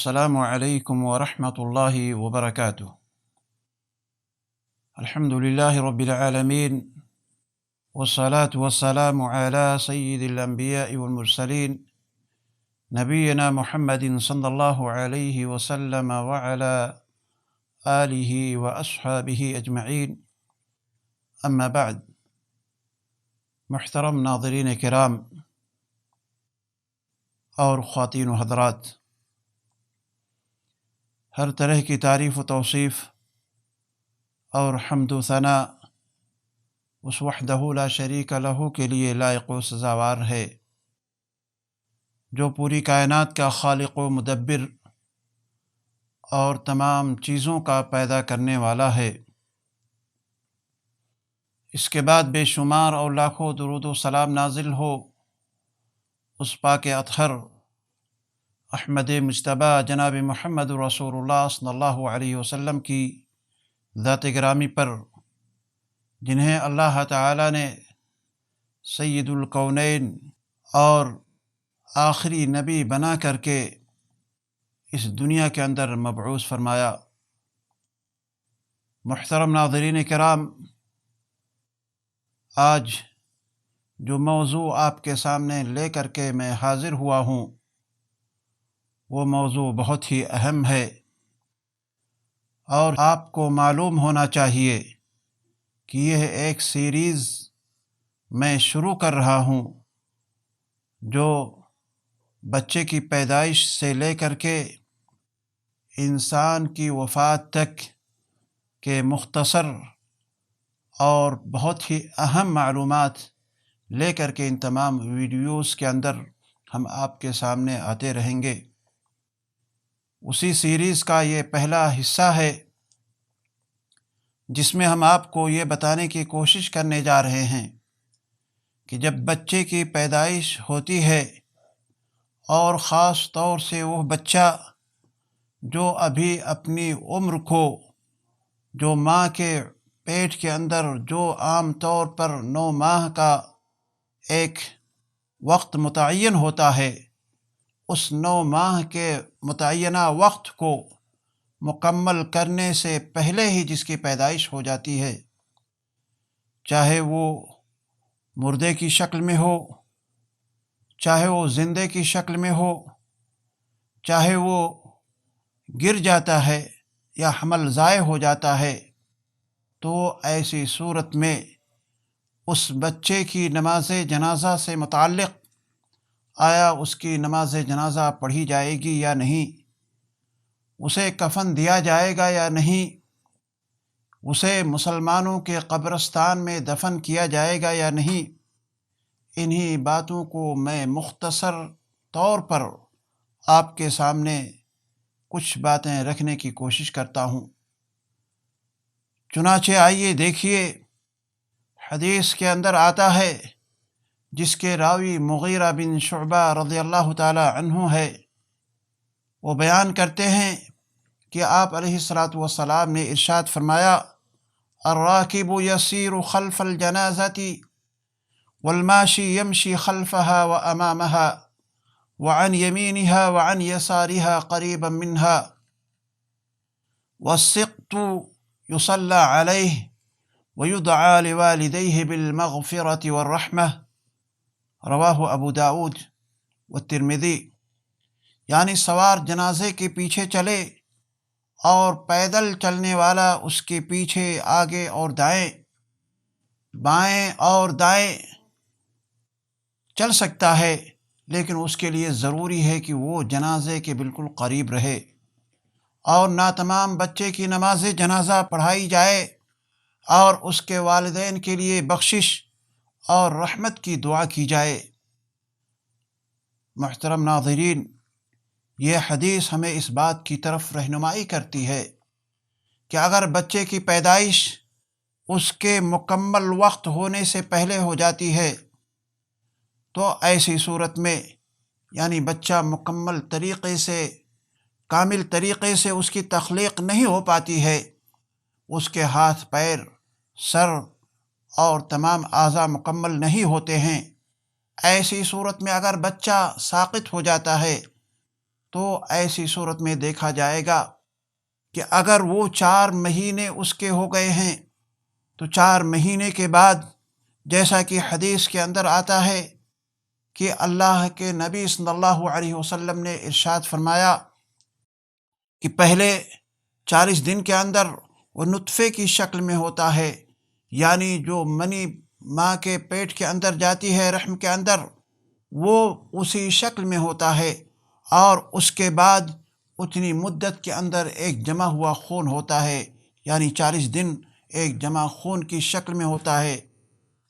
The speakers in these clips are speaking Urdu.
السلام علیکم ورحمۃ اللہ وبرکاتہ۔ الحمد للہ رب العالمین والصلاة والسلام علی سید الانبیاء والمرسلین نبینا محمد صلی اللہ علیہ وسلم وعلی آلہ واصحابہ اجمعین، اما بعد۔ محترم ناظرین کرام اور خواتین و حضرات، ہر طرح کی تعریف و توصیف اور حمد و ثناء اس وحدہ لا شریک لہ کے لیے لائق و سزاوار ہے، جو پوری کائنات کا خالق و مدبر اور تمام چیزوں کا پیدا کرنے والا ہے۔ اس کے بعد بے شمار اور لاکھوں درود و سلام نازل ہو اس پاک اطہر احمد مجتبی جناب محمد رسول اللہ صلی اللہ علیہ وسلم کی ذات گرامی پر، جنہیں اللہ تعالی نے سید الکونین اور آخری نبی بنا کر کے اس دنیا کے اندر مبعوث فرمایا۔ محترم ناظرین کرام، آج جو موضوع آپ کے سامنے لے کر کے میں حاضر ہوا ہوں، وہ موضوع بہت ہی اہم ہے، اور آپ کو معلوم ہونا چاہیے کہ یہ ایک سیریز میں شروع کر رہا ہوں جو بچے کی پیدائش سے لے کر کے انسان کی وفات تک کے مختصر اور بہت ہی اہم معلومات لے کر کے ان تمام ویڈیوز کے اندر ہم آپ کے سامنے آتے رہیں گے۔ اسی سیریز کا یہ پہلا حصہ ہے جس میں ہم آپ کو یہ بتانے کی کوشش کرنے جا رہے ہیں کہ جب بچے کی پیدائش ہوتی ہے، اور خاص طور سے وہ بچہ جو ابھی اپنی عمر کو، جو ماں کے پیٹ کے اندر جو عام طور پر 9 ماہ کا ایک وقت متعین ہوتا ہے، اس 9 ماہ کے متعینہ وقت کو مکمل کرنے سے پہلے ہی جس کی پیدائش ہو جاتی ہے، چاہے وہ مردے کی شکل میں ہو، چاہے وہ زندے کی شکل میں ہو، چاہے وہ گر جاتا ہے یا حمل ضائع ہو جاتا ہے، تو ایسی صورت میں اس بچے کی نماز جنازہ سے متعلق آیا اس کی نماز جنازہ پڑھی جائے گی یا نہیں، اسے کفن دیا جائے گا یا نہیں، اسے مسلمانوں کے قبرستان میں دفن کیا جائے گا یا نہیں، انہی باتوں کو میں مختصر طور پر آپ کے سامنے کچھ باتیں رکھنے کی کوشش کرتا ہوں۔ چنانچہ آئیے دیکھیے، حدیث کے اندر آتا ہے، جس کے راوی مغیرہ بن شعبہ رضی اللہ تعالی عنہ ہے، وہ بیان کرتے ہیں کہ آپ علیہ الصلاۃ والسلام نے ارشاد فرمایا: الراکب یسیر خلف الجنازۃ والماشی یمشی خلفها وامامها وعن یمینها وعن یسارها قریبا منها والسقط یصلی علیہ ویدعى لوالدیہ بالمغفرة والرحمة، رواہ ابو داود والترمذی۔ یعنی سوار جنازے کے پیچھے چلے اور پیدل چلنے والا اس کے پیچھے آگے اور دائیں، بائیں اور دائیں چل سکتا ہے، لیکن اس کے لیے ضروری ہے کہ وہ جنازے کے بالکل قریب رہے، اور ناتمام بچے کی نماز جنازہ پڑھائی جائے، اور اس کے والدین کے لیے بخشش اور رحمت کی دعا کی جائے۔ محترم ناظرین، یہ حدیث ہمیں اس بات کی طرف رہنمائی کرتی ہے کہ اگر بچے کی پیدائش اس کے مکمل وقت ہونے سے پہلے ہو جاتی ہے، تو ایسی صورت میں یعنی بچہ مکمل طریقے سے، کامل طریقے سے اس کی تخلیق نہیں ہو پاتی ہے، اس کے ہاتھ، پیر، سر اور تمام اعضاء مکمل نہیں ہوتے ہیں، ایسی صورت میں اگر بچہ ساقط ہو جاتا ہے تو ایسی صورت میں دیکھا جائے گا کہ اگر وہ 4 مہینے اس کے ہو گئے ہیں تو 4 مہینے کے بعد، جیسا کہ حدیث کے اندر آتا ہے کہ اللہ کے نبی صلی اللہ علیہ وسلم نے ارشاد فرمایا کہ پہلے 40 دن کے اندر وہ نطفے کی شکل میں ہوتا ہے، یعنی جو منی ماں کے پیٹ کے اندر جاتی ہے، رحم کے اندر، وہ اسی شکل میں ہوتا ہے، اور اس کے بعد اتنی مدت کے اندر ایک جمع ہوا خون ہوتا ہے، یعنی 40 دن ایک جمع خون کی شکل میں ہوتا ہے،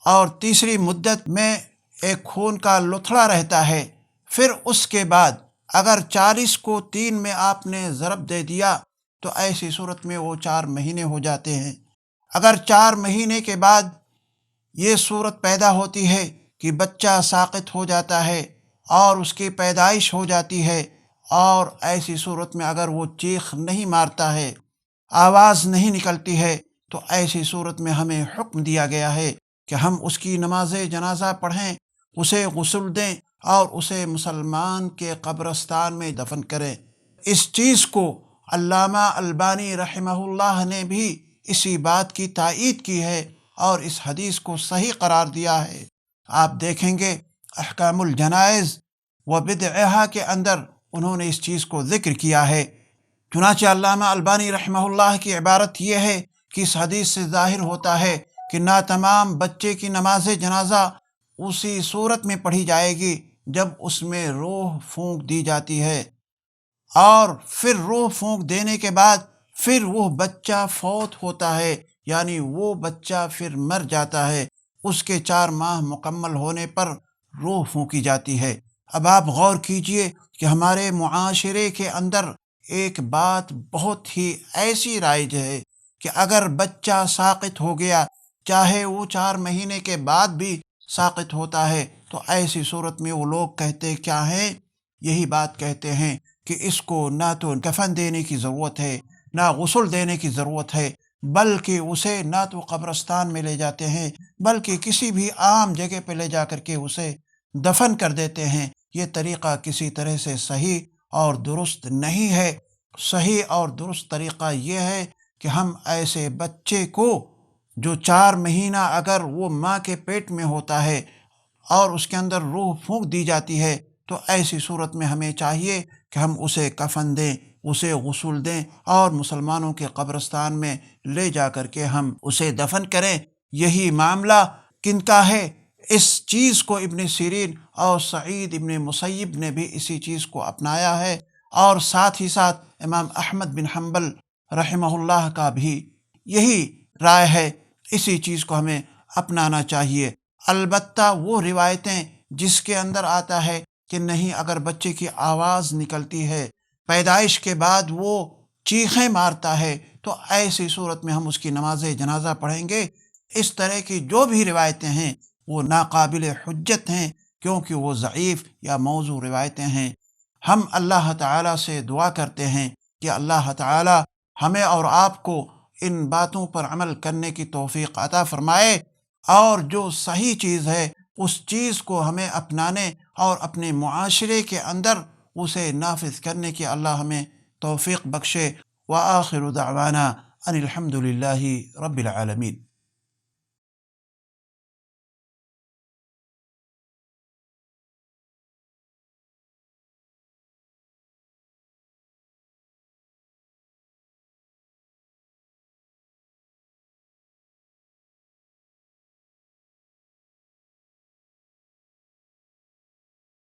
اور تیسری مدت میں ایک خون کا لتھڑا رہتا ہے۔ پھر اس کے بعد اگر 40 کو 3 میں آپ نے ضرب دے دیا تو ایسی صورت میں وہ 4 مہینے ہو جاتے ہیں۔ اگر 4 مہینے کے بعد یہ صورت پیدا ہوتی ہے کہ بچہ ساقط ہو جاتا ہے اور اس کی پیدائش ہو جاتی ہے، اور ایسی صورت میں اگر وہ چیخ نہیں مارتا ہے، آواز نہیں نکلتی ہے، تو ایسی صورت میں ہمیں حکم دیا گیا ہے کہ ہم اس کی نماز جنازہ پڑھیں، اسے غسل دیں اور اسے مسلمان کے قبرستان میں دفن کریں۔ اس چیز کو علامہ البانی رحمہ اللہ نے بھی اسی بات کی تائید کی ہے اور اس حدیث کو صحیح قرار دیا ہے۔ آپ دیکھیں گے احکام الجنائز و بدعہا کے اندر انہوں نے اس چیز کو ذکر کیا ہے۔ چنانچہ علامہ البانی رحمہ اللہ کی عبارت یہ ہے کہ اس حدیث سے ظاہر ہوتا ہے کہ نہ تمام بچے کی نماز جنازہ اسی صورت میں پڑھی جائے گی جب اس میں روح پھونک دی جاتی ہے، اور پھر روح پھونک دینے کے بعد پھر وہ بچہ فوت ہوتا ہے، یعنی وہ بچہ پھر مر جاتا ہے، اس کے 4 ماہ مکمل ہونے پر روح پھونکی جاتی ہے۔ اب آپ غور کیجئے کہ ہمارے معاشرے کے اندر ایک بات بہت ہی ایسی رائج ہے کہ اگر بچہ ساقط ہو گیا، چاہے وہ 4 مہینے کے بعد بھی ساقط ہوتا ہے، تو ایسی صورت میں وہ لوگ کہتے کیا ہیں؟ یہی بات کہتے ہیں کہ اس کو نہ تو کفن دینے کی ضرورت ہے، نہ غسل دینے کی ضرورت ہے، بلکہ اسے نہ تو قبرستان میں لے جاتے ہیں بلکہ کسی بھی عام جگہ پہ لے جا کر کے اسے دفن کر دیتے ہیں۔ یہ طریقہ کسی طرح سے صحیح اور درست نہیں ہے۔ صحیح اور درست طریقہ یہ ہے کہ ہم ایسے بچے کو جو 4 مہینہ اگر وہ ماں کے پیٹ میں ہوتا ہے اور اس کے اندر روح پھونک دی جاتی ہے، تو ایسی صورت میں ہمیں چاہیے کہ ہم اسے کفن دیں، اسے غسل دیں اور مسلمانوں کے قبرستان میں لے جا کر کے ہم اسے دفن کریں۔ یہی معاملہ کن کا ہے؟ اس چیز کو ابن سیرین اور سعید ابن مسیب نے بھی اسی چیز کو اپنایا ہے، اور ساتھ ہی ساتھ امام احمد بن حنبل رحمہ اللہ کا بھی یہی رائے ہے۔ اسی چیز کو ہمیں اپنانا چاہیے۔ البتہ وہ روایتیں جس کے اندر آتا ہے کہ نہیں، اگر بچے کی آواز نکلتی ہے، پیدائش کے بعد وہ چیخیں مارتا ہے، تو ایسی صورت میں ہم اس کی نماز جنازہ پڑھیں گے۔ اس طرح کی جو بھی روایتیں ہیں وہ ناقابل حجت ہیں، کیونکہ وہ ضعیف یا موضوع روایتیں ہیں۔ ہم اللہ تعالیٰ سے دعا کرتے ہیں کہ اللہ تعالیٰ ہمیں اور آپ کو ان باتوں پر عمل کرنے کی توفیق عطا فرمائے، اور جو صحیح چیز ہے اس چیز کو ہمیں اپنانے اور اپنے معاشرے کے اندر اسے نافذ کرنے کی اللہ ہمیں توفیق بخشے۔ وآخر دعوانا ان الحمد للہ رب العالمین۔